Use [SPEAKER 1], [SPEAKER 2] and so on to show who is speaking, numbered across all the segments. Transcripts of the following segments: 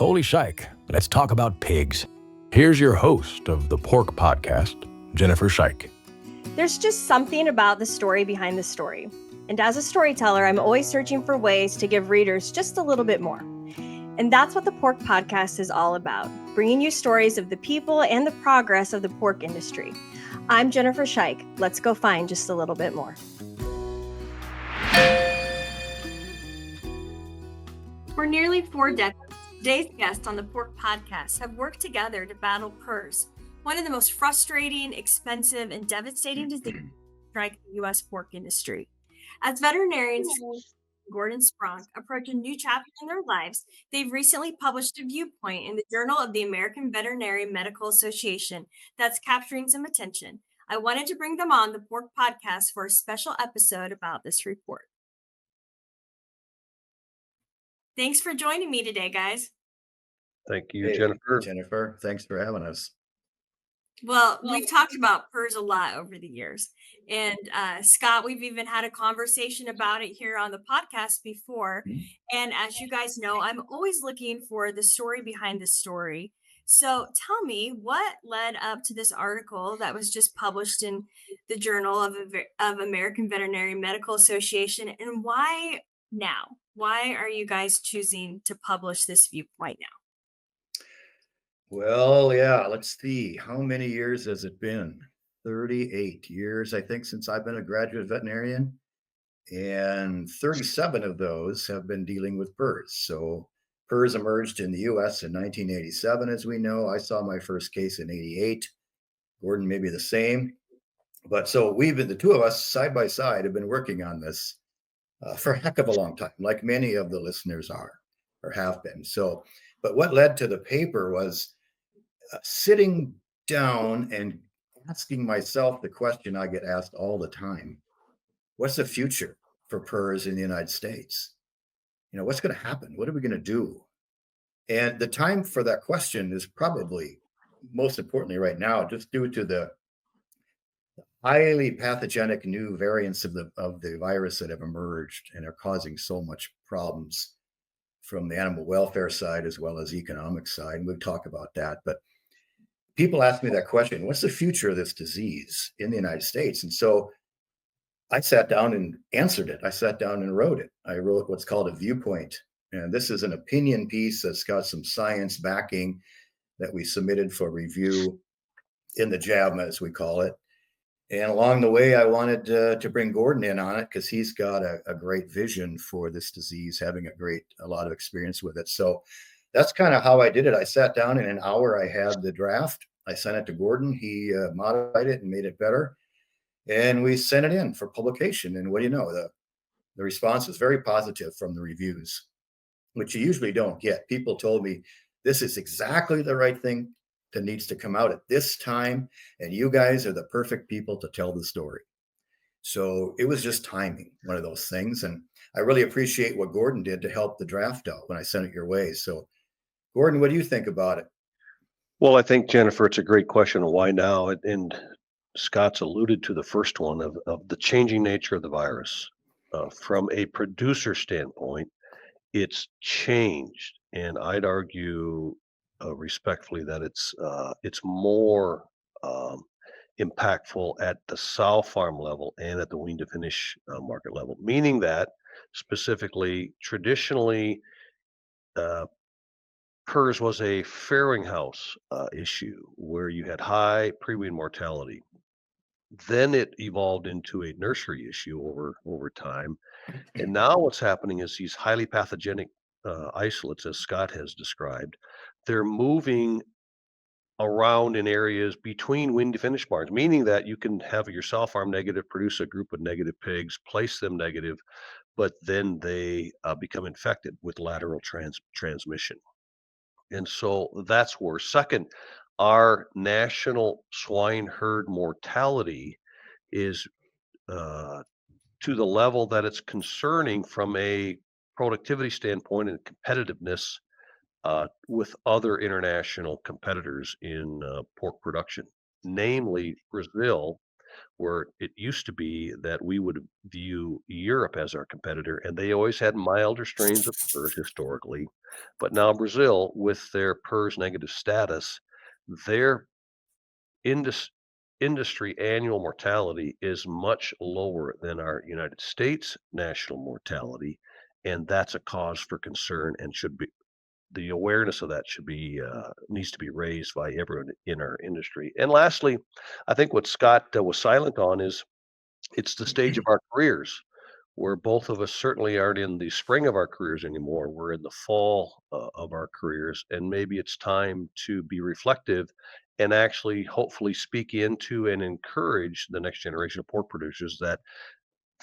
[SPEAKER 1] Holy shike, let's talk about pigs. Here's your host of the Pork Podcast, Jennifer Shike.
[SPEAKER 2] There's just something about the story behind the story. And as a storyteller, I'm always searching for ways to give readers just a little bit more. And that's what the Pork Podcast is all about, bringing you stories of the people and the progress of the pork industry. I'm Jennifer Shike. Let's go find just a little bit more. For nearly 4 decades, today's guests on the Pork Podcast have worked together to battle PRRS, one of the most frustrating, expensive, and devastating diseases to strike the U.S. pork industry. As veterinarians, Gordon Spronk approach a new chapter in their lives, they've recently published a viewpoint in the Journal of the American Veterinary Medical Association that's capturing some attention. I wanted to bring them on the Pork Podcast for a special episode about this report. Thanks for joining me today, guys.
[SPEAKER 3] Thank you,
[SPEAKER 4] Hey,
[SPEAKER 3] Jennifer.
[SPEAKER 4] Jennifer, thanks for having us.
[SPEAKER 2] Well, we've talked about PRRS a lot over the years. And Scott, we've even had a conversation about it here on the podcast before. And as you guys know, I'm always looking for the story behind the story. So tell me, what led up to this article that was just published in the Journal of American Veterinary Medical Association, and why now? Why are you guys choosing to publish this viewpoint now?
[SPEAKER 4] Well, yeah, let's see. How many years has it been? 38 years, I think, since I've been a graduate veterinarian. And 37 of those have been dealing with PRRS. So PRRS emerged in the US in 1987, as we know. I saw my first case in 88. Gordon, maybe the same. But so we've been, the two of us side by side, have been working on this for a heck of a long time, like many of the listeners are or have been. So, but what led to the paper was sitting down and asking myself the question I get asked all the time: what's the future for PRRS in the United States? You know, what's going to happen? What are we going to do? And the time for that question is probably most importantly right now, just due to the highly pathogenic new variants of the virus that have emerged and are causing so much problems from the animal welfare side as well as economic side. And we'll talk about that. But people ask me that question: what's the future of this disease in the United States? And so I sat down and answered it. I sat down and wrote it. I wrote what's called a viewpoint. And this is an opinion piece that's got some science backing that we submitted for review in the JAVMA, as we call it. And along the way, I wanted to bring Gordon in on it because he's got a great vision for this disease, having a lot of experience with it. So that's kind of how I did it. I sat down in an hour. I had the draft. I sent it to Gordon. He modified it and made it better. And we sent it in for publication. And what do you know? The response was very positive from the reviews, which you usually don't get. People told me this is exactly the right thing that needs to come out at this time, and you guys are the perfect people to tell the story. So it was just timing, one of those things. And I really appreciate what Gordon did to help the draft out when I sent it your way. So Gordon, what do you think about it?
[SPEAKER 3] Well, I think, Jennifer, it's a great question. Why now? And Scott's alluded to the first one of the changing nature of the virus. From a producer standpoint, it's changed. And I'd argue respectfully that it's more impactful at the sow farm level and at the wean to finish market level, meaning that specifically, traditionally, PRRS was a farrowing house issue where you had high pre-wean mortality. Then it evolved into a nursery issue over time. And now what's happening is these highly pathogenic isolates, as Scott has described, they're moving around in areas between wean to finish barns, meaning that you can have your sow farm negative, produce a group of negative pigs, place them negative, but then they become infected with lateral transmission. And so that's where, second, our national swine herd mortality is to the level that it's concerning from a productivity standpoint and competitiveness with other international competitors in pork production, namely Brazil, where it used to be that we would view Europe as our competitor, and they always had milder strains of PRRS historically. But now Brazil, with their PRRS negative status, their indus- industry annual mortality is much lower than our United States national mortality, and that's a cause for concern and should be the awareness of that should be needs to be raised by everyone in our industry. And lastly, I think what Scott was silent on is it's the stage of our careers where both of us certainly aren't in the spring of our careers anymore. We're in the fall of our careers, and maybe it's time to be reflective and actually, hopefully, speak into and encourage the next generation of pork producers that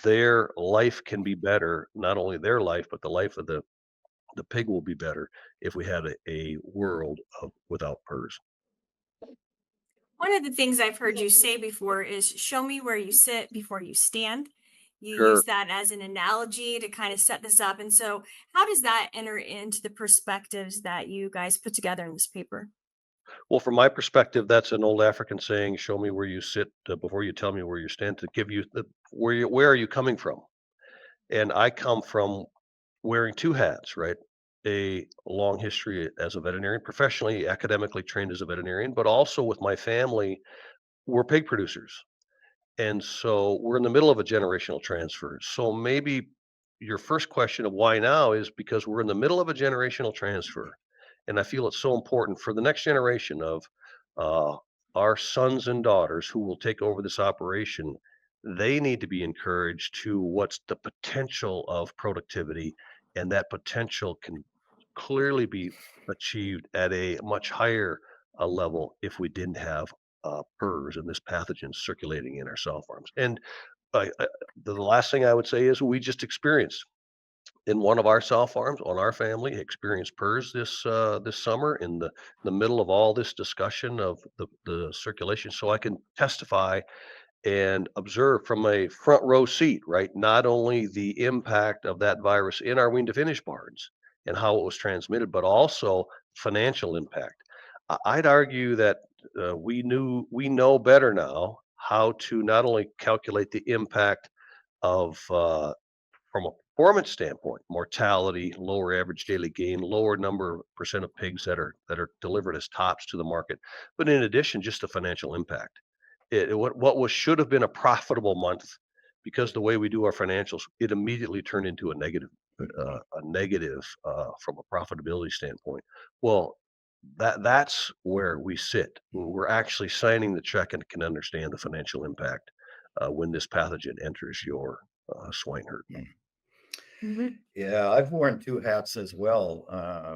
[SPEAKER 3] their life can be better. Not only their life, but the life of the pig will be better if we had a world of without PRRS.
[SPEAKER 2] One of the things I've heard you say before is show me where you sit before you stand. You
[SPEAKER 3] Sure.
[SPEAKER 2] use that as an analogy to kind of set this up. And so, how does that enter into the perspectives that you guys put together in this paper?
[SPEAKER 3] Well, from my perspective, that's an old African saying, "Show me where you sit before you tell me where you stand." To give you the where are you coming from? And I come from wearing two hats, right? A long history as a veterinarian, professionally, academically trained as a veterinarian, but also with my family, we're pig producers. And so we're in the middle of a generational transfer. So maybe your first question of why now is because we're in the middle of a generational transfer. And I feel it's so important for the next generation of uh, our sons and daughters who will take over this operation. They need to be encouraged to what's the potential of productivity, and that potential can clearly be achieved at a much higher level if we didn't have PRRS and this pathogen circulating in our sow farms. And the last thing I would say is we just experienced in one of our sow farms on our family experienced PRRS this summer in the middle of all this discussion of the circulation. So I can testify and observe from a front row seat, right? Not only the impact of that virus in our wean to finish barns and how it was transmitted, but also financial impact. I'd argue that we know better now how to not only calculate the impact of from a performance standpoint, mortality, lower average daily gain, lower number percent of pigs that are delivered as tops to the market, but in addition, just the financial impact. What was should have been a profitable month because the way we do our financials, it immediately turned into a negative from a profitability standpoint. Well, that's where we sit. We're actually signing the check and can understand the financial impact when this pathogen enters your swine herd.
[SPEAKER 2] Mhm.
[SPEAKER 4] Yeah, I've worn two hats as well.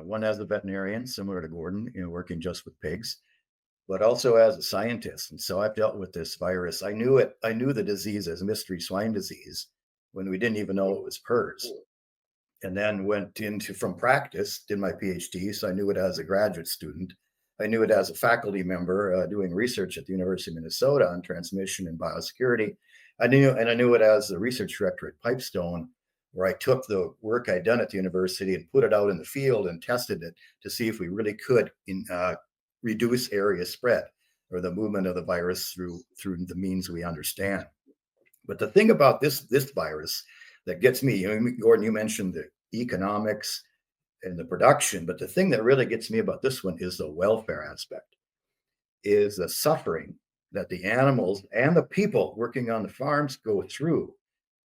[SPEAKER 4] One as a veterinarian, similar to Gordon, working just with pigs, but also as a scientist. And so I've dealt with this virus. I knew it. I knew the disease as mystery swine disease when we didn't even know it was PRRS. And then went into from practice, did my PhD. So I knew it as a graduate student. I knew it as a faculty member doing research at the University of Minnesota on transmission and biosecurity. I knew it as the research director at Pipestone, where I took the work I'd done at the university and put it out in the field and tested it to see if we really could reduce area spread or the movement of the virus through the means we understand. But the thing about this virus that gets me, Gordon, you mentioned the economics and the production, but the thing that really gets me about this one is the welfare aspect, is the suffering that the animals and the people working on the farms go through.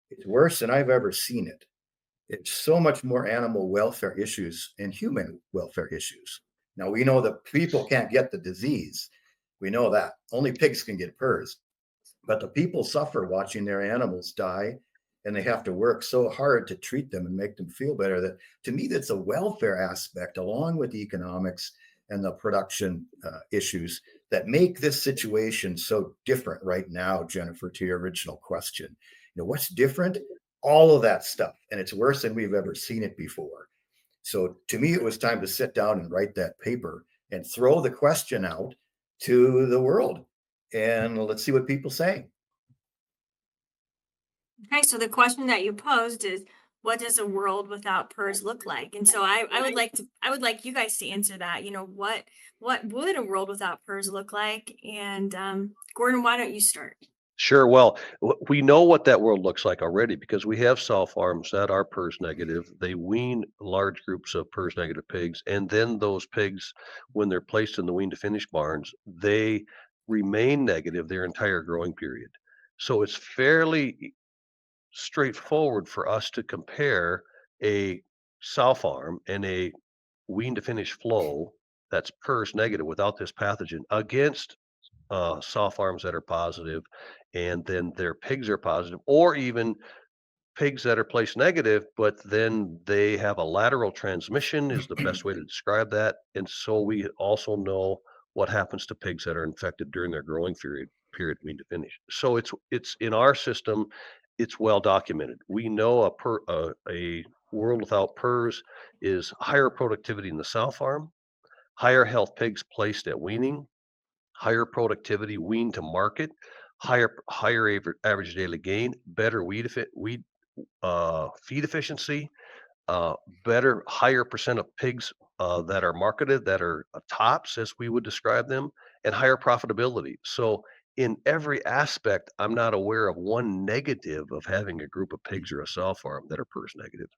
[SPEAKER 4] It's worse than I've ever seen it. It's so much more animal welfare issues and human welfare issues. Now we know that people can't get the disease. We know that only pigs can get PRRS, but the people suffer watching their animals die, and they have to work so hard to treat them and make them feel better. That to me, that's a welfare aspect along with the economics and the production issues that make this situation so different right now. Jennifer, to your original question, what's different? All of that stuff, and it's worse than we've ever seen it before. So to me, it was time to sit down and write that paper and throw the question out to the world, and let's see what people say.
[SPEAKER 2] Okay, so the question that you posed is, what does a world without PRRS look like? And so I would like you guys to answer that. What would a world without PRRS look like? And Gordon, why don't you start?
[SPEAKER 3] Sure. Well, we know what that world looks like already because we have sow farms that are PRRS negative. They wean large groups of PRRS negative pigs, and then those pigs, when they're placed in the wean to finish barns, they remain negative their entire growing period. So it's fairly straightforward for us to compare a sow farm and a wean to finish flow that's PRRS negative without this pathogen against sow farms that are positive, and then their pigs are positive, or even pigs that are placed negative, but then they have a lateral transmission is the best way to describe that. And so we also know what happens to pigs that are infected during their growing period wean to finish. So it's in our system, it's well documented. We know a world without PRRS is higher productivity in the sow farm, higher health pigs placed at weaning, higher productivity wean to market, average daily gain, better feed efficiency, uh, better higher percent of pigs that are marketed that are tops as we would describe them, and higher profitability. So in every aspect, I'm not aware of one negative of having a group of pigs or a sow farm that are PRRS negative.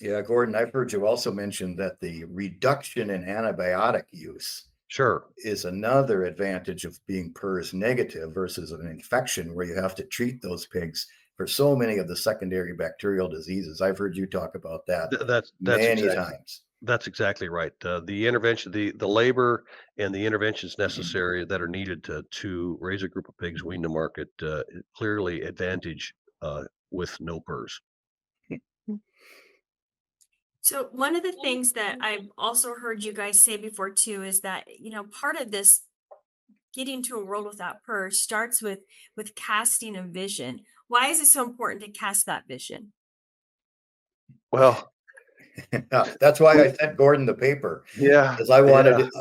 [SPEAKER 4] Yeah, Gordon, I've heard you also mention that the reduction in antibiotic use
[SPEAKER 3] Sure.
[SPEAKER 4] is another advantage of being PRRS negative versus an infection where you have to treat those pigs for so many of the secondary bacterial diseases. I've heard you talk about that
[SPEAKER 3] That's
[SPEAKER 4] many
[SPEAKER 3] exactly
[SPEAKER 4] times.
[SPEAKER 3] That's exactly right. The intervention, the labor and the interventions
[SPEAKER 4] Mhm.
[SPEAKER 3] necessary that are needed to raise a group of pigs weaned to market clearly advantage with no PRRS.
[SPEAKER 2] So one of the things that I've also heard you guys say before too is that, part of this getting to a world without PRRS starts with casting a vision. Why is it so important to cast that vision?
[SPEAKER 3] Well,
[SPEAKER 4] That's why
[SPEAKER 3] we,
[SPEAKER 4] I sent Gordon the paper
[SPEAKER 3] yeah,
[SPEAKER 4] because
[SPEAKER 3] yeah,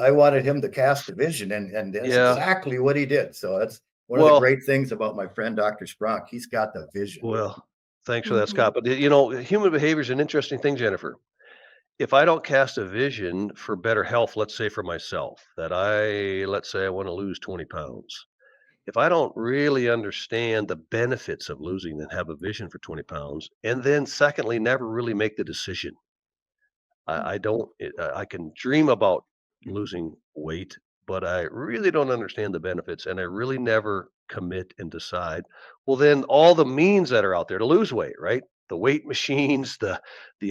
[SPEAKER 4] I wanted him to cast a vision, and that's
[SPEAKER 3] yeah.
[SPEAKER 4] exactly what he did. So that's one of the
[SPEAKER 3] Well,
[SPEAKER 4] great things about my friend Dr. Spronk. He's got the vision.
[SPEAKER 3] well, thanks for that,
[SPEAKER 2] Mhm.
[SPEAKER 3] Scott. But human behavior is an interesting thing, Jennifer. If I don't cast a vision for better health, let's say for myself, let's say I want to lose 20 pounds. If I don't really understand the benefits of losing and have a vision for 20 pounds, and then secondly, never really make the decision. I don't, I can dream about losing weight, but I really don't understand the benefits and I really never commit and decide. Well, then all the means that are out there to lose weight, right? The weight machines, the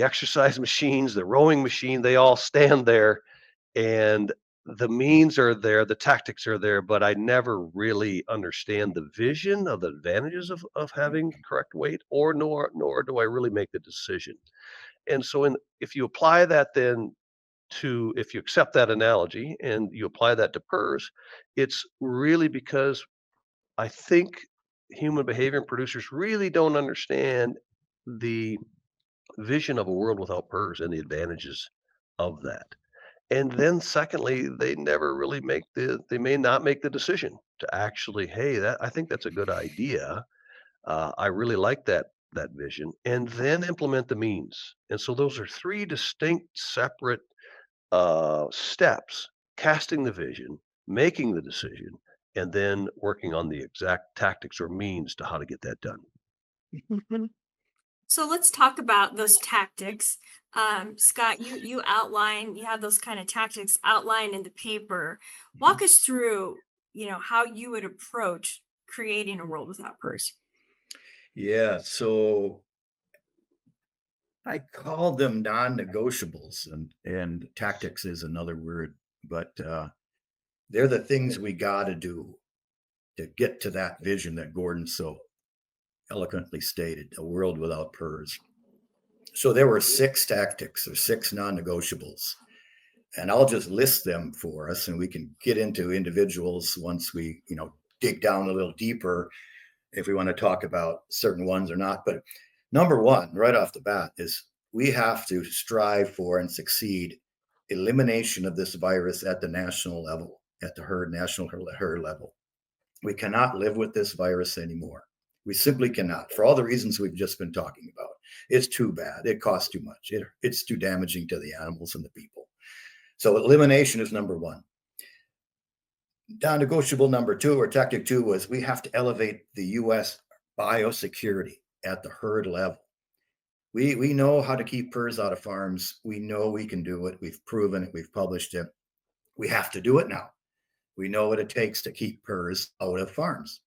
[SPEAKER 3] exercise machines, the rowing machine, they all stand there and the means are there, the tactics are there, but I never really understand the vision of the advantages of having correct weight, or nor do I really make the decision. And so, if you apply that then to if you accept that analogy and you apply that to PRRS, it's really because I think human behavior and producers really don't understand the vision of a world without PRRS and the advantages of that. And then secondly, they may not make the decision to actually, hey, that I think that's a good idea. I really like that vision, and then implement the means. And so those are three distinct, separate steps: casting the vision, making the decision, and then working on the exact tactics or means to how to get that done.
[SPEAKER 2] So let's talk about those tactics. Scott, you have those kind of tactics outlined in the paper.
[SPEAKER 4] Mhm.
[SPEAKER 2] Walk us through, how you would approach creating a world without PRRS.
[SPEAKER 4] Yeah, so I call them non-negotiables, and tactics is another word, but they're the things we got to do to get to that vision that Gordon so eloquently stated, a world without PRRS. So there were 6 tactics or 6 non-negotiables, and I'll just list them for us, and we can get into individuals once we, dig down a little deeper if we want to talk about certain ones or not. But number one, right off the bat, is we have to strive for and succeed elimination of this virus at the national level, at the national herd level. We cannot live with this virus anymore. We simply cannot, for all the reasons we've just been talking about. It's too bad. It costs too much. It's too damaging to the animals and the people. So elimination is number one. Non-negotiable number two, or tactic two, was we have to elevate the U.S. biosecurity at the herd level. We know how to keep PRRS out of farms. We know we can do it. We've proven it. We've published it. We have to do it now. We know what it takes to keep PRRS out of farms.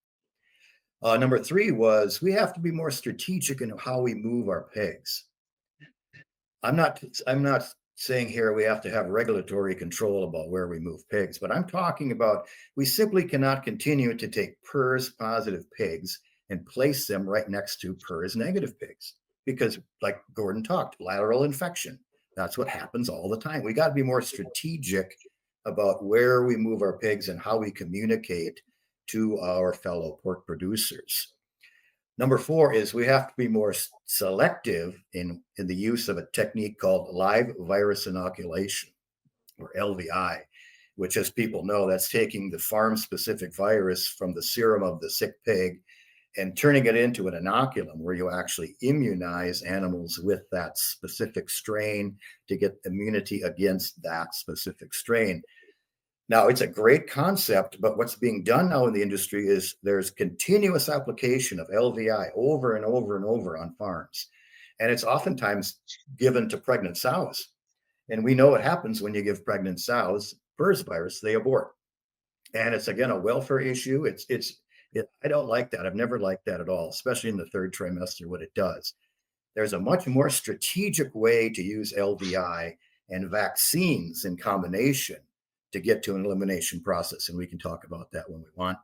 [SPEAKER 4] Number three was we have to be more strategic in how we move our pigs. I'm not saying here we have to have regulatory control about where we move pigs, but I'm talking about we simply cannot continue to take PRRS positive pigs and place them right next to PRRS negative pigs because, like Gordon talked, lateral infection. That's what happens all the time. We got to be more strategic about where we move our pigs and how we communicate to our fellow pork producers. Number four is we have to be more selective in the use of a technique called live virus inoculation, or LVI, which, as people know, that's taking the farm-specific virus from the serum of the sick pig and turning it into an inoculum where you actually immunize animals with that specific strain to get immunity against that specific strain. Now, it's a great concept, but what's being done now in the industry is there's continuous application of LVI over and over and over on farms. And it's oftentimes given to pregnant sows. And we know what happens when you give pregnant sows PRRS virus, they abort. And it's, again, a welfare issue. I don't like that. I've never liked that at all, especially in the third trimester, what it does. There's a much more strategic way to use LVI and vaccines in combination to get to an elimination process. And we can talk about that when we want.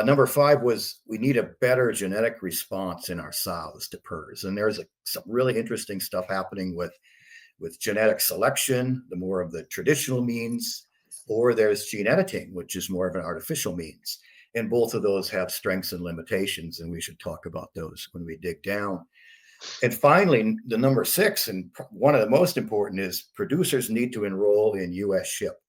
[SPEAKER 4] Number five was we need a better genetic response in our sows to PRRS. And there's some really interesting stuff happening with genetic selection, the more of the traditional means, or there's gene editing, which is more of an artificial means. And both of those have strengths and limitations, and we should talk about those when we dig down. And finally, the number six, and one of the most important, is producers need to enroll in US SHIP.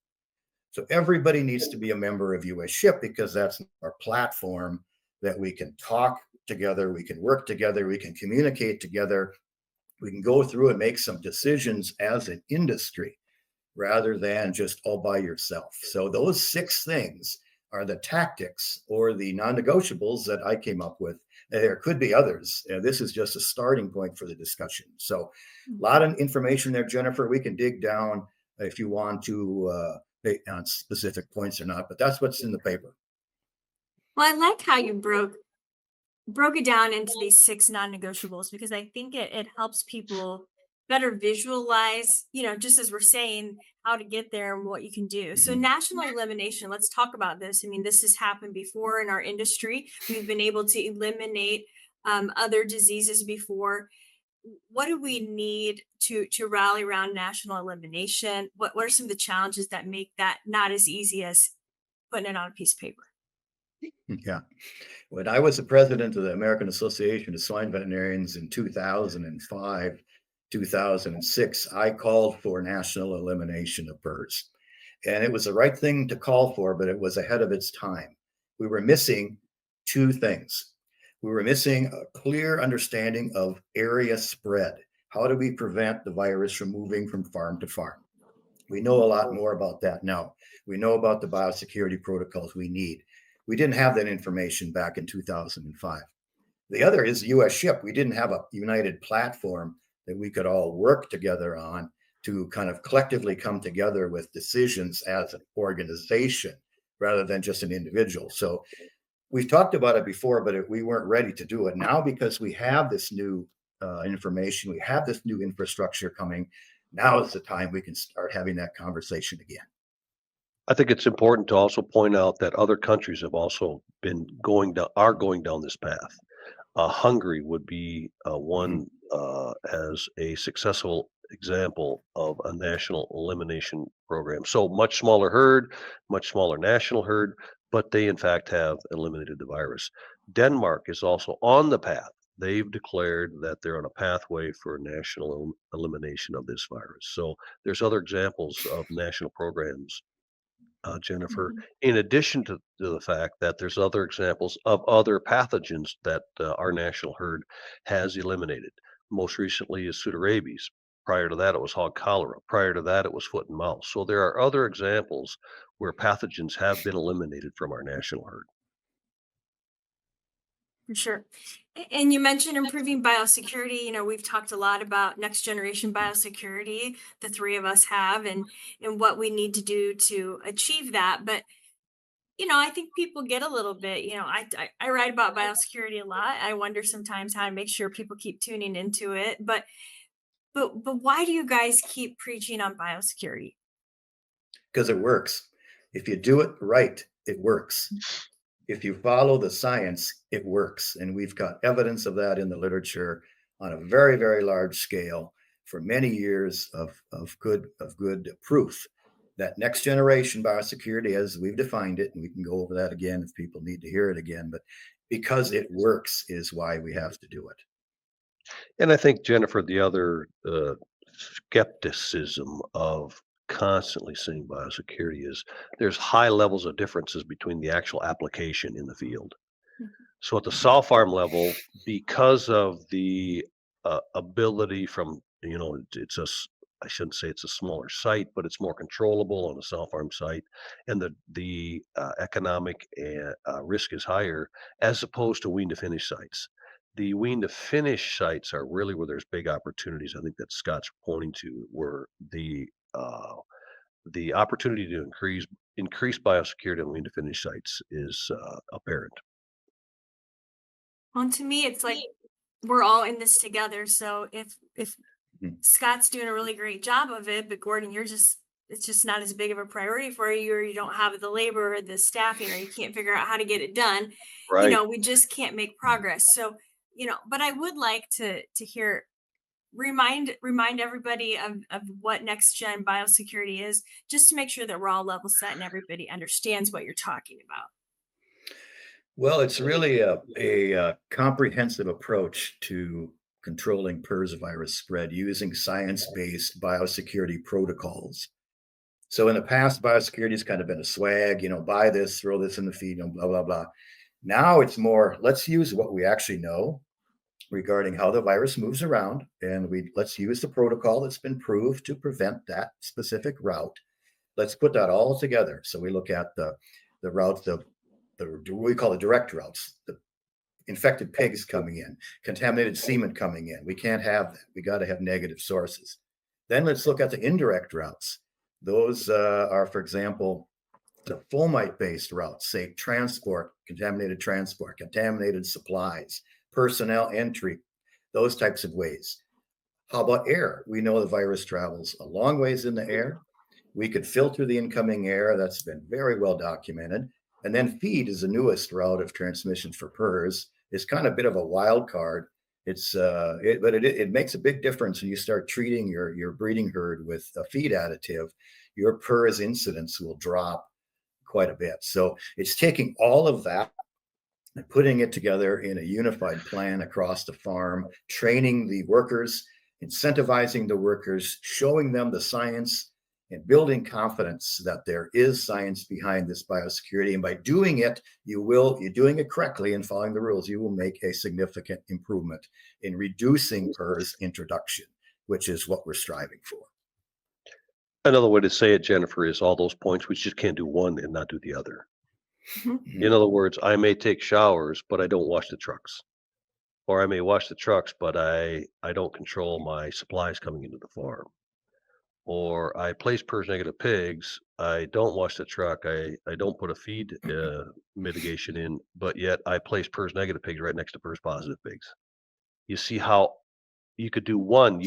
[SPEAKER 4] So everybody needs to be a member of US SHIP because that's our platform that we can talk together, we can work together, we can communicate together, we can go through and make some decisions as an industry rather than just all by yourself. So those six things are the tactics or the non-negotiables that I came up with. There could be others. This is just a starting point for the discussion. So a lot of information there, Jennifer. We can dig down if you want to on specific points or not, but that's what's in the paper.
[SPEAKER 2] Well, I like how you broke it down into these six non-negotiables because I think it helps people better visualize, just as we're saying, how to get there and what you can do. So national elimination, let's talk about this. I mean, this has happened before in our industry. We've been able to eliminate other diseases before. What do we need to rally around national elimination? What are some of the challenges that make that not as easy as putting it on a piece of paper?
[SPEAKER 4] Yeah. When I was the president of the American Association of Swine Veterinarians in 2005, 2006, I called for national elimination of PRRS. And it was the right thing to call for, but it was ahead of its time. We were missing two things. We were missing a clear understanding of area spread. How do we prevent the virus from moving from farm to farm? We know a lot more about that now. We know about the biosecurity protocols we need. We didn't have that information back in 2005. The other is US SHIP. We didn't have a united platform that we could all work together on to kind of collectively come together with decisions as an organization rather than just an individual. So we've talked about it before, but we weren't ready to do it. Now, because we have this new information, we have this new infrastructure coming, now is the time we can start having that conversation again.
[SPEAKER 3] I think it's important to also point out that other countries have also are going down this path. Hungary would be one as a successful example of a national elimination program. So much smaller herd, much smaller national herd, but they in fact have eliminated the virus. Denmark is also on the path. They've declared that they're on a pathway for national elimination of this virus. So there's other examples of national programs, Jennifer, in addition to the fact that there's other examples of other pathogens that our national herd has eliminated. Most recently is pseudorabies. Prior to that, it was hog cholera. Prior to that, it was foot and mouth. So there are other examples where pathogens have been eliminated from our national herd.
[SPEAKER 2] For sure. And you mentioned improving biosecurity. We've talked a lot about next generation biosecurity, the three of us have, and what we need to do to achieve that. But, I think people get a little bit, I write about biosecurity a lot. I wonder sometimes how to make sure people keep tuning into it. But why do you guys keep preaching on biosecurity?
[SPEAKER 4] Because it works. If you do it right, it works. If you follow the science, it works. And we've got evidence of that in the literature on a very, very large scale for many years of good proof that next generation biosecurity, as we've defined it, and we can go over that again if people need to hear it again, but because it works is why we have to do it.
[SPEAKER 3] And I think, Jennifer, the other skepticism of constantly seeing biosecurity is there's high levels of differences between the actual application in the field.
[SPEAKER 2] Mhm.
[SPEAKER 3] So at the sow farm level, because of the ability from, I shouldn't say it's a smaller site, but it's more controllable on a sow farm site, and the economic risk is higher as opposed to wean to finish sites. The wean to finish sites are really where there's big opportunities. I think that Scott's pointing to where the opportunity to increase biosecurity on wean to finish sites is apparent.
[SPEAKER 2] Well, to me, it's like we're all in this together. So if
[SPEAKER 4] Mhm.
[SPEAKER 2] Scott's doing a really great job of it, but Gordon, it's just not as big of a priority for you, or you don't have the labor or the staffing, or you can't figure out how to get it done.
[SPEAKER 3] Right.
[SPEAKER 2] We just can't make progress. So, but I would like to hear remind everybody of what next gen biosecurity is, just to make sure that we're all level set and everybody understands what you're talking about.
[SPEAKER 4] Well, it's really a comprehensive approach to controlling PRRS virus spread using science-based biosecurity protocols. So in the past, biosecurity has kind of been a swag, buy this, throw this in the feed, blah, blah, blah. Now it's more, let's use what we actually know regarding how the virus moves around, and let's use the protocol that's been proved to prevent that specific route. Let's put that all together. So we look at the routes, the what we call the direct routes, the infected pigs coming in, contaminated semen coming in. We can't have that. We got to have negative sources. Then let's look at the indirect routes. Those are, for example, the fomite-based routes, say contaminated transport, contaminated supplies, personnel entry, those types of ways. How about air? We know the virus travels a long ways in the air. We could filter the incoming air. That's been very well documented. And then feed is the newest route of transmission for PRRS. It's kind of a bit of a wild card. But it makes a big difference when you start treating your breeding herd with a feed additive. Your PRRS incidence will drop quite a bit. So it's taking all of that and putting it together in a unified plan across the farm, training the workers, incentivizing the workers, showing them the science, and building confidence that there is science behind this biosecurity. And by doing it, you're doing it correctly and following the rules, you will make a significant improvement in reducing PRRS introduction, which is what we're striving for.
[SPEAKER 3] Another way to say it, Jennifer, is all those points, we just can't do one and not do the other.
[SPEAKER 2] Mhm.
[SPEAKER 3] In other words, I may take showers, but I don't wash the trucks. Or I may wash the trucks, but I don't control my supplies coming into the farm. Or I place PRRS negative pigs. I don't wash the truck. I don't put a feed mitigation in, but yet I place PRRS negative pigs right next to PRRS positive pigs. You see how you could do one,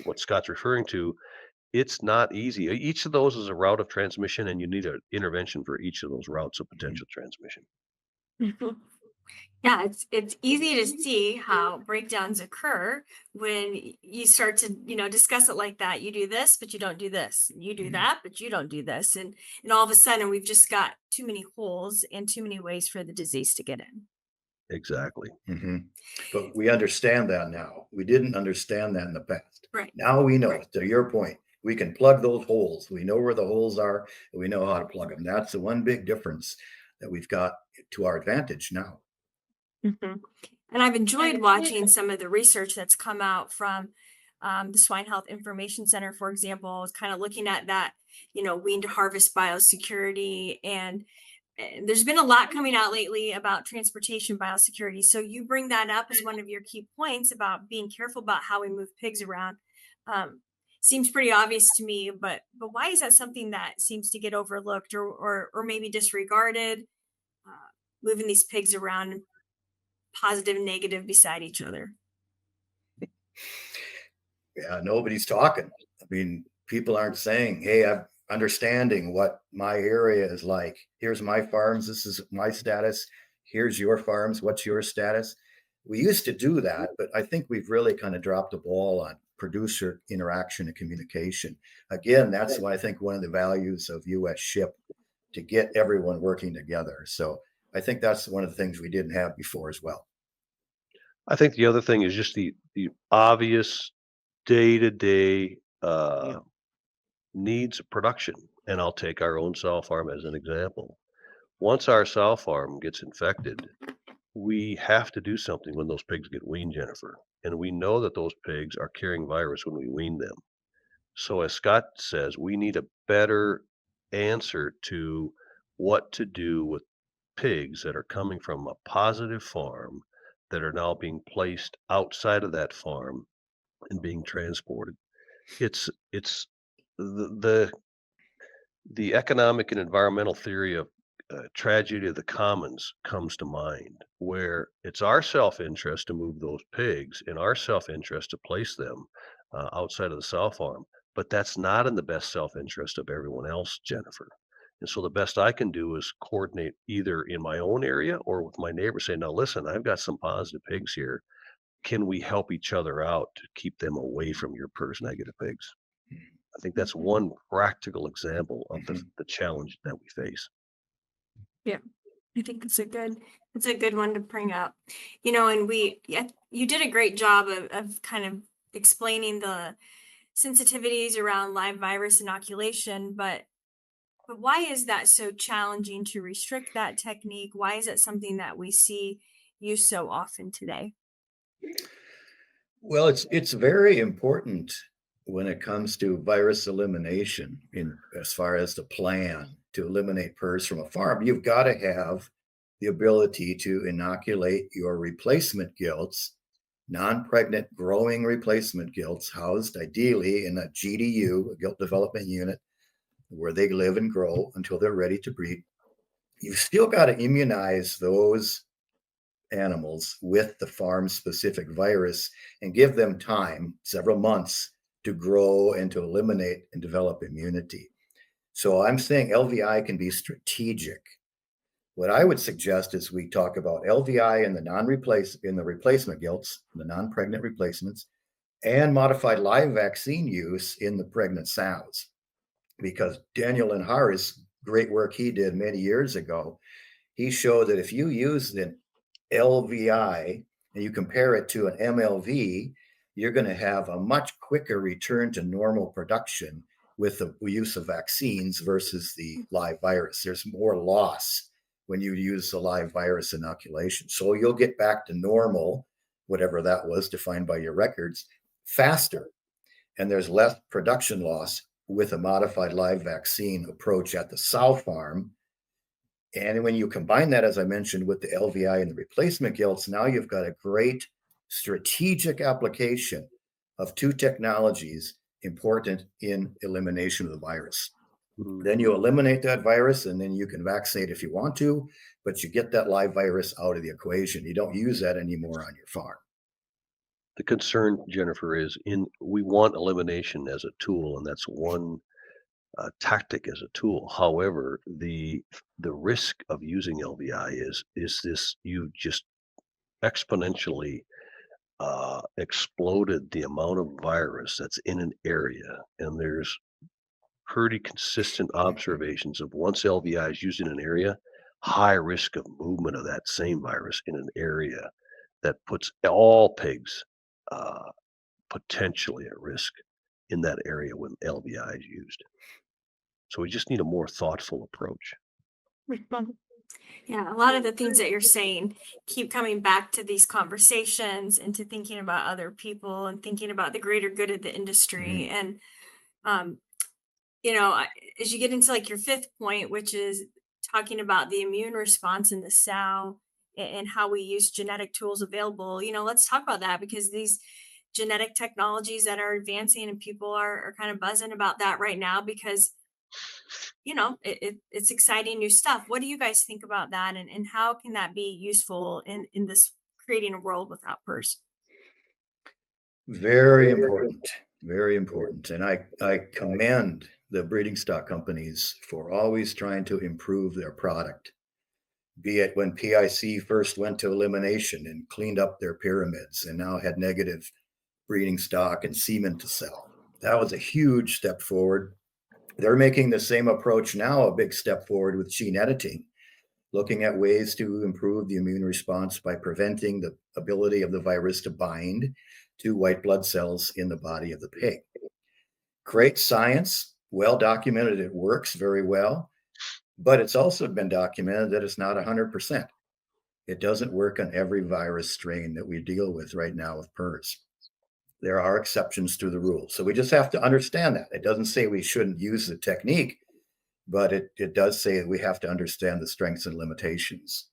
[SPEAKER 3] what Scott's referring to. It's not easy. Each of those is a route of transmission, and you need an intervention for each of those routes of potential transmission.
[SPEAKER 2] Mhm. Yeah, it's easy to see how breakdowns occur when you start to, discuss it like that. You do this, but you don't do this. You do that, but you don't do this. And all of a sudden we've just got too many holes and too many ways for the disease to get in.
[SPEAKER 3] Exactly.
[SPEAKER 4] Mhm. But we understand that now. We didn't understand that in the past.
[SPEAKER 2] Right.
[SPEAKER 4] Now we know,
[SPEAKER 2] Right.
[SPEAKER 4] to your point, we can plug those holes. We know where the holes are, and we know how to plug them. That's the one big difference that we've got to our advantage now.
[SPEAKER 2] Mhm. And I've enjoyed watching some of the research that's come out from The Swine Health Information Center, for example, is kind of looking at that, wean to harvest biosecurity. And there's been a lot coming out lately about transportation biosecurity. So you bring that up as one of your key points about being careful about how we move pigs around. Um, Seems pretty obvious to me, but why is that something that seems to get overlooked or maybe disregarded? Uh, Moving these pigs around, positive and negative beside each other.
[SPEAKER 4] Yeah, nobody's talking. I mean, people aren't saying, hey, I'm understanding what my area is like. Here's my farms. This is my status. Here's your farms. What's your status? We used to do that, but I think we've really kind of dropped the ball on producer interaction and communication. Again, that's why I think one of the values of US SHIP to get everyone working together. So I think that's one of the things we didn't have before as well.
[SPEAKER 3] I think the other thing is just the obvious day-to-day needs of production. And I'll take our own sow farm as an example. Once our sow farm gets infected, we have to do something when those pigs get weaned, Jennifer. And we know that those pigs are carrying virus when we wean them. So as Scott says, we need a better answer to what to do with pigs that are coming from a positive farm that are now being placed outside of that farm and being transported. It's the the economic and environmental theory of tragedy of the commons comes to mind, where it's our self-interest to move those pigs and our self-interest to place them outside of the sow farm. But that's not in the best self-interest of everyone else, Jennifer. And so the best I can do is coordinate either in my own area or with my neighbor, say, now listen, I've got some positive pigs here. Can we help each other out to keep them away from your PRRS negative pigs? I think that's one practical example of the challenge that we face.
[SPEAKER 2] Yeah. I think it's a good one to bring up. And yeah, you did a great job of kind of explaining the sensitivities around live virus inoculation, but why is that so challenging to restrict that technique? Why is it something that we see used so often today?
[SPEAKER 4] Well, it's very important when it comes to virus elimination in as far as the plan to eliminate PRRS from a farm. You've got to have the ability to inoculate your replacement gilts, non-pregnant growing replacement gilts, housed ideally in a GDU, a gilt development unit, where they live and grow until they're ready to breed. You've still got to immunize those animals with the farm specific virus and give them time, several months, to grow and to eliminate and develop immunity. So I'm saying LVI can be strategic. What I would suggest is we talk about LVI in the replacement gilts, the non-pregnant replacements, and modified live vaccine use in the pregnant sows. Because Daniel Inhar's great work he did many years ago, he showed that if you use the LVI and you compare it to an MLV, you're going to have a much quicker return to normal production with the use of vaccines versus the live virus. There's more loss when you use the live virus inoculation. So you'll get back to normal, whatever that was defined by your records, faster. And there's less production loss with a modified live vaccine approach at the sow farm. And when you combine that, as I mentioned, with the LVI and the replacement gilts, now you've got a great strategic application of two technologies important in elimination of the virus. Then you eliminate that virus and then you can vaccinate if you want to, but you get that live virus out of the equation. You don't use that anymore on your farm.
[SPEAKER 3] The concern, Jennifer, is we want elimination as a tool, and that's one tactic as a tool. However, the risk of using LVI is this: you just exponentially exploded the amount of virus that's in an area, and there's pretty consistent observations of once LVI is used in an area, high risk of movement of that same virus in an area that puts all pigs uh, potentially at risk in that area when LVI is used. So we just need a more thoughtful approach.
[SPEAKER 2] Yeah, a lot of the things that you're saying keep coming back to these conversations and to thinking about other people and thinking about the greater good of the industry.
[SPEAKER 4] Mhm.
[SPEAKER 2] And um, you know, as you get into like your fifth point, which is talking about the immune response in the sow and how we use genetic tools available, let's talk about that because these genetic technologies that are advancing and people are kind of buzzing about that right now because it's exciting new stuff. What do you guys think about that, and how can that be useful in this creating a world without PRRS?
[SPEAKER 4] Very important, very important. And I commend the breeding stock companies for always trying to improve their product, be it when PIC first went to elimination and cleaned up their pyramids and now had negative breeding stock and semen to sell. That was a huge step forward. They're making the same approach now, a big step forward with gene editing, looking at ways to improve the immune response by preventing the ability of the virus to bind to white blood cells in the body of the pig. Great science, well documented, it works very well, but it's also been documented that it's not 100%. It doesn't work on every virus strain that we deal with right now with PRRS. There are exceptions to the rule. So we just have to understand that. It doesn't say we shouldn't use the technique, but it does say that we have to understand the strengths and limitations.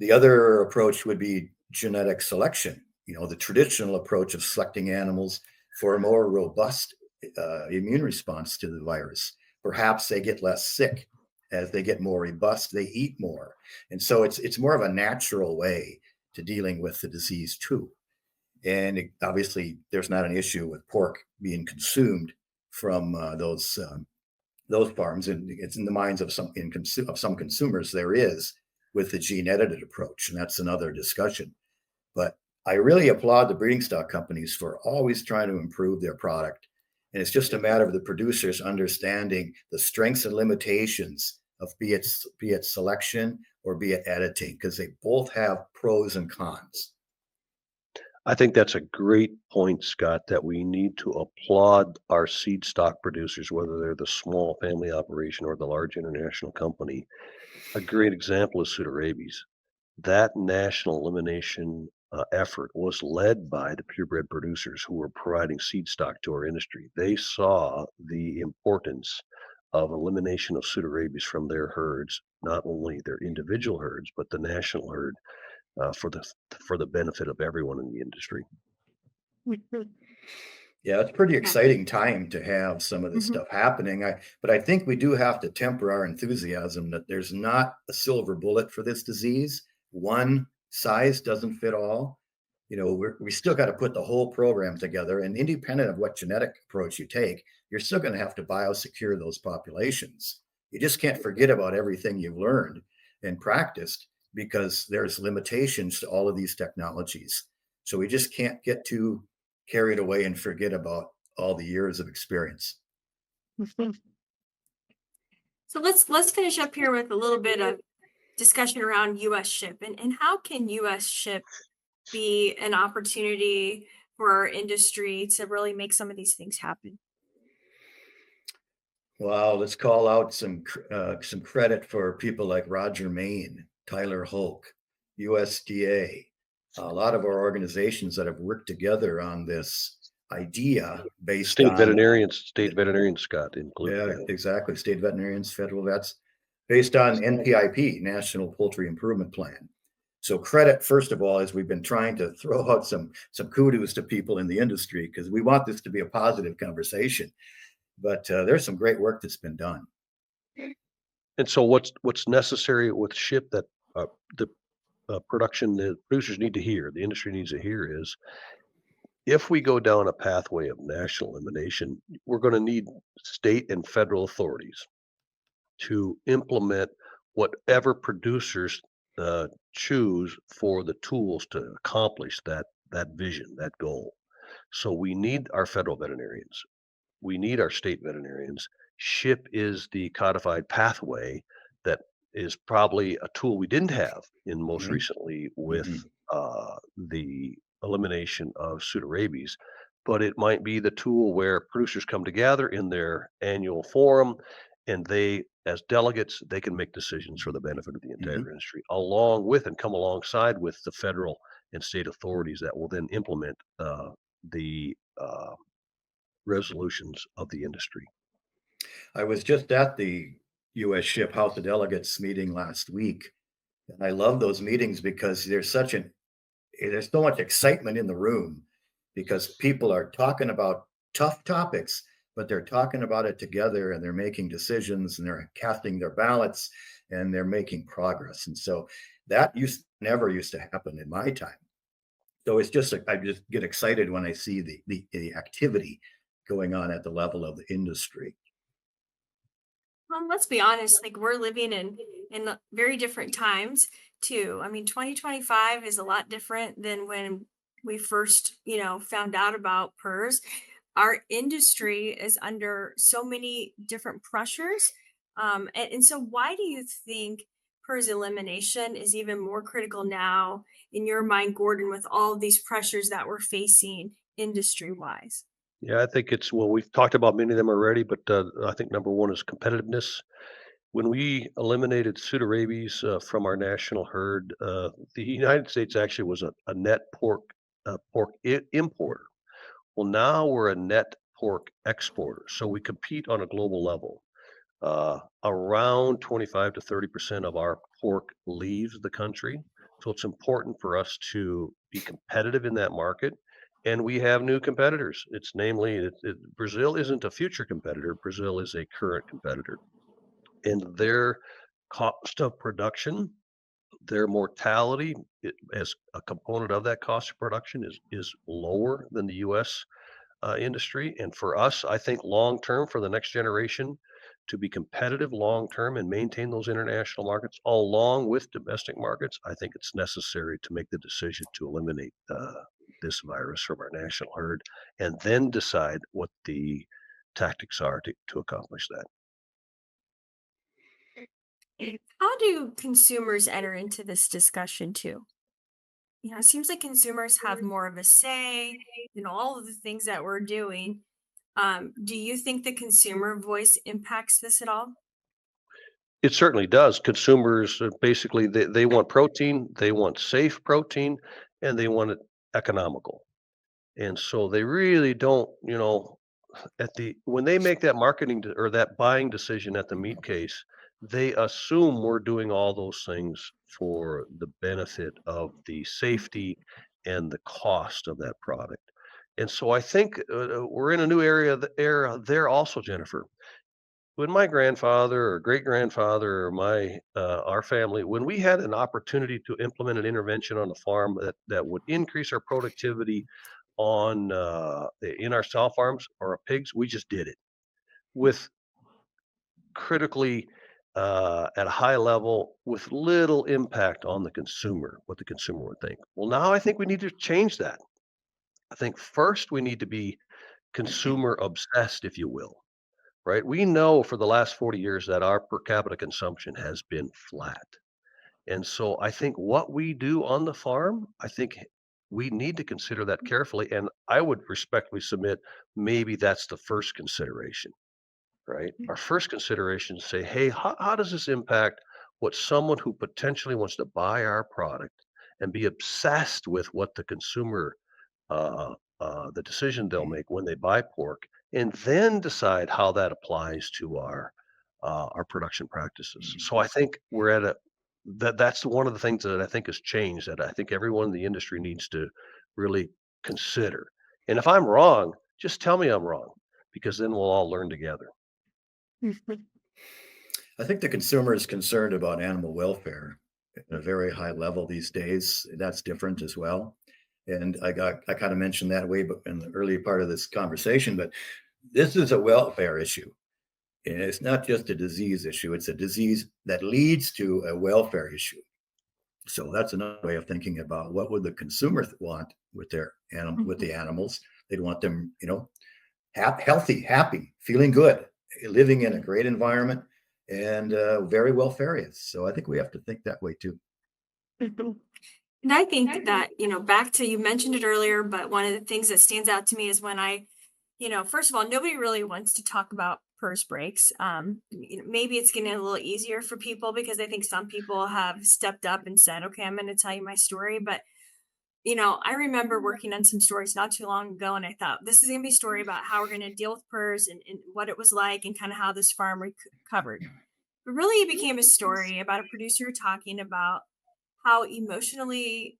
[SPEAKER 4] The other approach would be genetic selection, the traditional approach of selecting animals for a more robust immune response to the virus. Perhaps they get less sick as they get more robust, they eat more. And so it's more of a natural way to dealing with the disease too. And obviously, there's not an issue with pork being consumed from those farms, and it's in the minds of some consumers there is with the gene edited approach, and that's another discussion. But I really applaud the breeding stock companies for always trying to improve their product, and it's just a matter of the producers understanding the strengths and limitations of be it selection or be it editing, because they both have pros and cons.
[SPEAKER 3] I think that's a great point, Scott, that we need to applaud our seed stock producers, whether they're the small family operation or the large international company. A great example is pseudorabies. That national elimination effort was led by the purebred producers who were providing seed stock to our industry. They saw the importance of elimination of pseudorabies from their herds, not only their individual herds, but the national herd for the benefit of everyone in the industry.
[SPEAKER 4] Yeah, it's pretty
[SPEAKER 2] Yeah.
[SPEAKER 4] exciting time to have some of this
[SPEAKER 2] Mhm.
[SPEAKER 4] stuff happening. But I think we do have to temper our enthusiasm that there's not a silver bullet for this disease. One size doesn't fit all. We still got to put the whole program together. And independent of what genetic approach you take, you're still going to have to biosecure those populations. You just can't forget about everything you've learned and practiced because there's limitations to all of these technologies. So we just can't get too carried away and forget about all the years of experience.
[SPEAKER 2] So let's finish up here with a little bit of discussion around U.S. ship and how can U.S. ship be an opportunity for our industry to really make some of these things happen.
[SPEAKER 4] Well, let's call out some credit for people like Roger Main, Tyler Hulk, USDA, a lot of our organizations that have worked together on this idea based on
[SPEAKER 3] State veterinarians, Scott, included.
[SPEAKER 4] yeah, exactly, state veterinarians, federal vets, based on NPIP, National Poultry Improvement Plan. So credit, first of all, is we've been trying to throw out some kudos to people in the industry because we want this to be a positive conversation. But there's some great work that's been done.
[SPEAKER 3] And so what's necessary with SHIP that the production the producers need to hear, the industry needs to hear is if we go down a pathway of national elimination, we're going to need state and federal authorities to implement whatever producers choose for the tools to accomplish that vision, that goal. So we need our federal veterinarians. We need our state veterinarians. SHIP is the codified pathway that is probably a tool we didn't have in most
[SPEAKER 4] Mhm,
[SPEAKER 3] recently with
[SPEAKER 4] mhm.
[SPEAKER 3] the elimination of pseudorabies, but it might be the tool where producers come together in their annual forum And they, as delegates, they can make decisions for the benefit of the entire
[SPEAKER 4] Mhm.
[SPEAKER 3] industry, along with and come alongside with the federal and state authorities that will then implement the resolutions of the industry.
[SPEAKER 4] I was just at the US SHIP House of Delegates meeting last week. And I love those meetings because there's so much excitement in the room because people are talking about tough topics, but they're talking about it together and they're making decisions and they're casting their ballots and they're making progress. And so that never used to happen in my time. So it's just I just get excited when I see the activity going on at the level of the industry.
[SPEAKER 2] Well, let's be honest, like we're living in very different times too. I mean, 2025 is a lot different than when we first, found out about PRRS. Our industry is under so many different pressures. And so why do you think PRRS elimination is even more critical now in your mind, Gordon, with all of these pressures that we're facing industry wise?
[SPEAKER 3] Yeah, I think it's well, we've talked about many of them already, but I think number one is competitiveness. When we eliminated pseudorabies from our national herd, the United States actually was a net pork importer. Well, now we're a net pork exporter, so we compete on a global level. Around 25 to 30% of our pork leaves the country. So it's important for us to be competitive in that market. And we have new competitors. It's namely, Brazil isn't a future competitor. Brazil is a current competitor. And their cost of production, their mortality as a component of that cost of production is lower than the U.S. Industry. And for us, I think long term for the next generation to be competitive long term and maintain those international markets along with domestic markets, I think it's necessary to make the decision to eliminate this virus from our national herd and then decide what the tactics are to accomplish that.
[SPEAKER 2] How do consumers enter into this discussion too? It seems like consumers have more of a say in all of the things that we're doing. Do you think the consumer voice impacts this at all?
[SPEAKER 3] It certainly does. Consumers basically they want protein, they want safe protein, and they want it economical. And so they really don't, at the when they make that or that buying decision at the meat case, they assume we're doing all those things for the benefit of the safety and the cost of that product. And so I think we're in a new era there also, Jennifer. When my grandfather or great grandfather or my our family, when we had an opportunity to implement an intervention on the farm that would increase our productivity on in our sow farms or our pigs, we just did it with critically at a high level with little impact on the consumer, what the consumer would think. Well, now I think we need to change that. I think first we need to be consumer obsessed, if you will, right? We know for the last 40 years that our per capita consumption has been flat. And so I think what we do on the farm, I think we need to consider that carefully. And I would respectfully submit maybe that's the first consideration, right? Our first consideration is say, hey, how does this impact what someone who potentially wants to buy our product and be obsessed with what the consumer the decision they'll make when they buy pork, and then decide how that applies to our production practices. So I think we're at a that's one of the things that I think has changed that I think everyone in the industry needs to really consider. And if I'm wrong, just tell me I'm wrong because then we'll all learn together.
[SPEAKER 4] I think the consumer is concerned about animal welfare at a very high level these days. That's different as well. And I kind of mentioned that way but in the early part of this conversation, but this is a welfare issue. And it's not just a disease issue, it's a disease that leads to a welfare issue. So that's another way of thinking about what would the consumer want with with the animals. They'd want them, healthy, happy, feeling good, living in a great environment, and very welfarious. So I think we have to think that way too.
[SPEAKER 2] Mhm. And I think that, back to you mentioned it earlier, but one of the things that stands out to me is when first of all, nobody really wants to talk about PRRS breaks. Maybe it's getting a little easier for people because I think some people have stepped up and said, okay, I'm going to tell you my story. But I remember working on some stories not too long ago, and I thought this is going to be a story about how we're going to deal with PRRS and what it was like and kind of how this farm recovered. But really, it became a story about a producer talking about how emotionally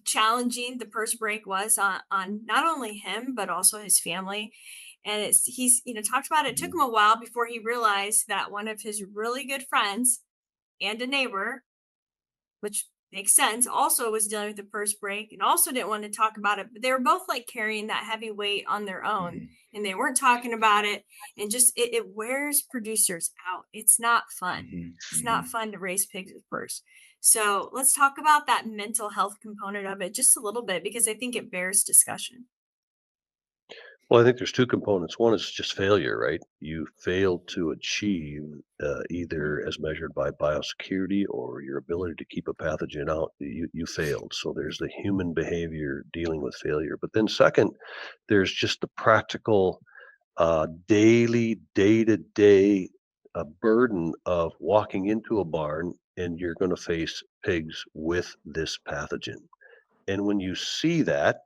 [SPEAKER 2] challenging the PRRS break was on not only him, but also his family. And he's talked about it. It took him a while before he realized that one of his really good friends and a neighbor, which makes sense, also was dealing with the first break and also didn't want to talk about it. But they were both like carrying that heavy weight on their own and they weren't talking about it. And just it wears producers out. It's not fun. It's not fun to raise pigs with PRRS. So let's talk about that mental health component of it just a little bit because I think it bears discussion.
[SPEAKER 3] Well, I think there's two components. One is just failure, right? You failed to achieve either as measured by biosecurity or your ability to keep a pathogen out. You failed. So there's the human behavior dealing with failure. But then, second, there's just the practical, daily, day to day burden of walking into a barn and you're going to face pigs with this pathogen. And when you see that,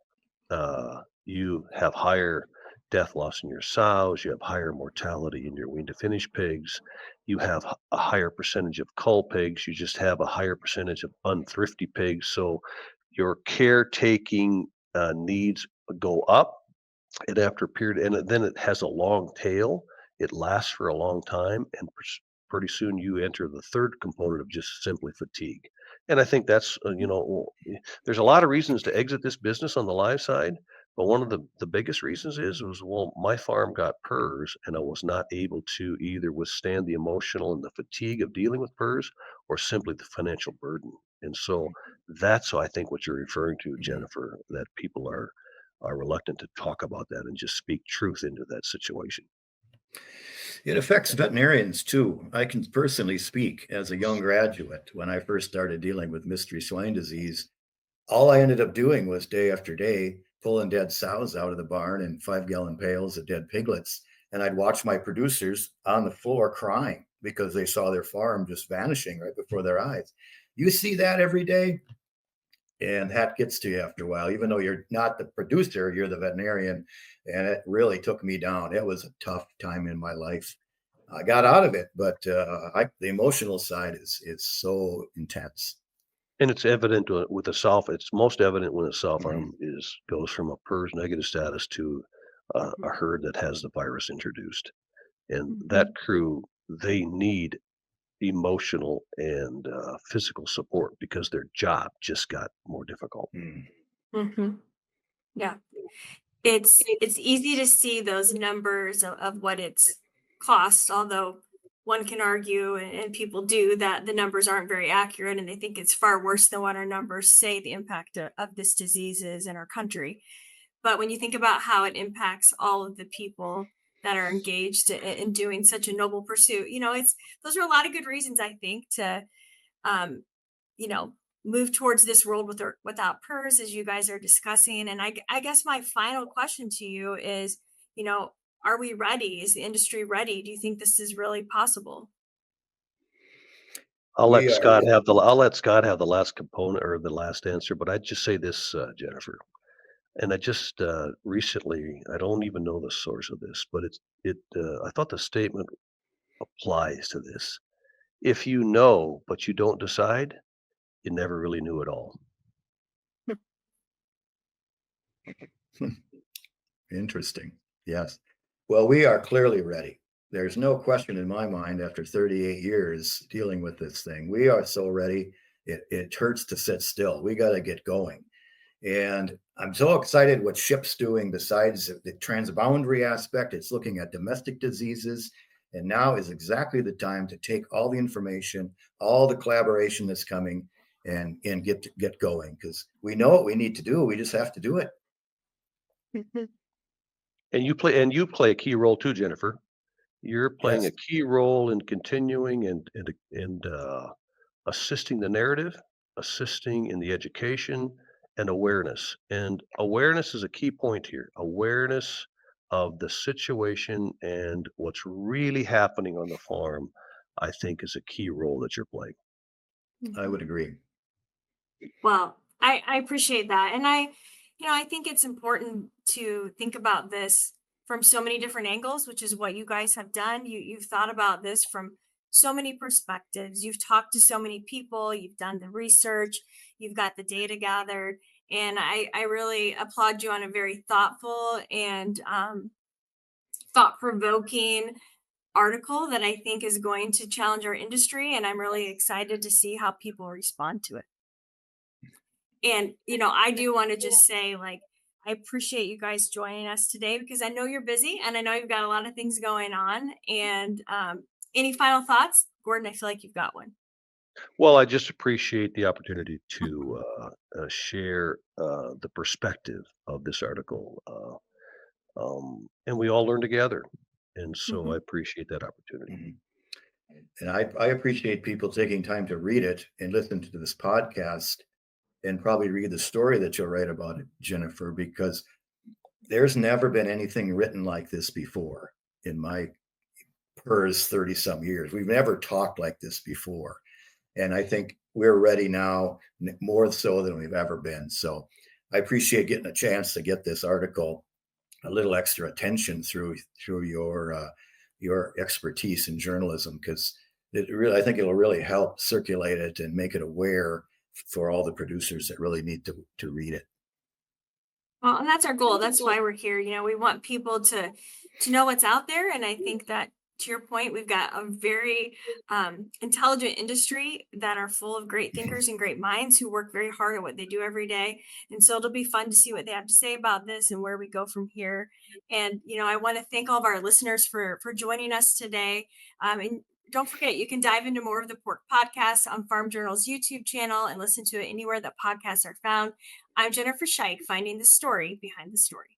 [SPEAKER 3] you have higher death loss in your sows, you have higher mortality in your wean to finish pigs, you have a higher percentage of cull pigs, you just have a higher percentage of unthrifty pigs. So your caretaking needs go up, and after a period, and then it has a long tail. It lasts for a long time, and pretty soon you enter the third component of just simply fatigue. And I think that's there's a lot of reasons to exit this business on the live side, but one of the biggest reasons was, well, my farm got PRRS, and I was not able to either withstand the emotional and the fatigue of dealing with PRRS, or simply the financial burden. And so that's, I think, what you're referring to, Jennifer, that people are reluctant to talk about that and just speak truth into that situation.
[SPEAKER 4] It affects veterinarians too. I can personally speak as a young graduate. When I first started dealing with mystery swine disease, all I ended up doing was day after day pulling dead sows out of the barn and 5-gallon pails of dead piglets. And I'd watch my producers on the floor crying because they saw their farm just vanishing right before their eyes. You see that every day, and that gets to you after a while, even though you're not the producer, you're the veterinarian. And it really took me down. It was a tough time in my life. I got out of it, but the emotional side is so intense.
[SPEAKER 3] And it's evident with a sow. It's most evident when a sow farm goes from a PRRS negative status to a herd that has the virus introduced. And that crew, they need emotional and physical support because their job just got more difficult.
[SPEAKER 2] Yeah. It's easy to see those numbers of what it's cost, although one can argue and people do that the numbers aren't very accurate and they think it's far worse than what our numbers say the impact of this disease is in our country. But when you think about how it impacts all of the people that are engaged in doing such a noble pursuit, those are a lot of good reasons, I think, to um, you know, move towards this world without PRRS, as you guys are discussing. And I guess my final question to you is, are we ready? Is the industry ready? Do you think this is really possible?
[SPEAKER 3] I'll let
[SPEAKER 4] We are.
[SPEAKER 3] Scott have the last component or the last answer, but I'd just say this, Jennifer. And I just recently, I don't even know the source of this, but I thought the statement applies to this. If you know, but you don't decide, you never really knew at all.
[SPEAKER 4] Interesting. Yes. Well, we are clearly ready. There's no question in my mind after 38 years dealing with this thing. We are so ready. It hurts to sit still. We got to get going. And I'm so excited what SHIP's doing besides the transboundary aspect. It's looking at domestic diseases. And now is exactly the time to take all the information, all the collaboration that's coming and get going because we know what we need to do. We just have to do it.
[SPEAKER 3] And you play a key role too, Jennifer. You're playing
[SPEAKER 4] Yes.
[SPEAKER 3] a key role in continuing and assisting the narrative, assisting in the education and awareness. And awareness is a key point here. Awareness of the situation and what's really happening on the farm, I think is a key role that you're playing.
[SPEAKER 4] I would agree.
[SPEAKER 2] Well, I appreciate that. And I think it's important to think about this from so many different angles, which is what you guys have done. You've thought about this from so many perspectives. You've talked to so many people, you've done the research, you've got the data gathered. And I really applaud you on a very thoughtful and thought provoking article that I think is going to challenge our industry. And I'm really excited to see how people respond to it. And, I do want to just say, like, I appreciate you guys joining us today because I know you're busy and I know you've got a lot of things going on. And any final thoughts? Gordon, I feel like you've got one.
[SPEAKER 3] Well, I just appreciate the opportunity to share the perspective of this article. And we all learn together. And so I
[SPEAKER 2] Mhm.
[SPEAKER 3] appreciate that opportunity.
[SPEAKER 4] Mhm. And I appreciate people taking time to read it and listen to this podcast and probably read the story that you'll write about it, Jennifer, because there's never been anything written like this before in my PERS 30 some years. We've never talked like this before. And I think we're ready now more so than we've ever been. So I appreciate getting a chance to get this article a little extra attention through your expertise in journalism, because I think it'll really help circulate it and make it aware for all the producers that really need to read it.
[SPEAKER 2] Well, and that's our goal. That's why we're here. We want people to know what's out there, and I think that to your point, we've got a very intelligent industry that are full of great thinkers and great minds who work very hard at what they do every day. And so it'll be fun to see what they have to say about this and where we go from here. And I want to thank all of our listeners for joining us today. And don't forget, you can dive into more of the Pork Podcast on Farm Journal's YouTube channel and listen to it anywhere that podcasts are found. I'm Jennifer Scheid, finding the story behind the story.